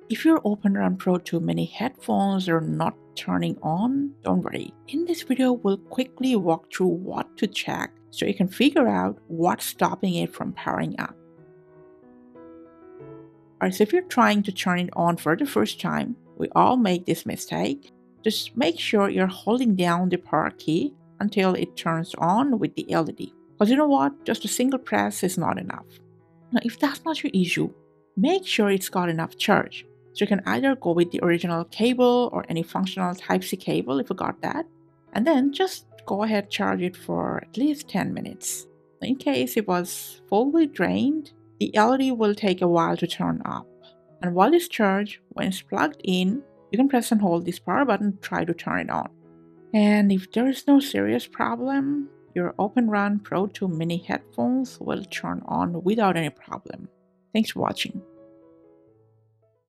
If your OpenRun Pro 2 mini headphones are not turning on, don't worry. In this video, we'll quickly walk through what to check so you can figure out what's stopping it from powering up. Alright, so if you're trying to turn it on for the first time, we all make this mistake. Just make sure you're holding down the power key until it turns on with the LED. Because you know what? Just a single press is not enough. Now, if that's not your issue, make sure it's got enough charge. So you can either go with the original cable or any functional Type-C cable if you got that, and then just go ahead charge it for at least 10 minutes. In case it was fully drained, the LED will take a while to turn up. And while it's charged, when it's plugged in, you can press and hold this power button to try to turn it on. And if there is no serious problem, your OpenRun Pro 2 mini headphones will turn on without any problem. Thanks for watching.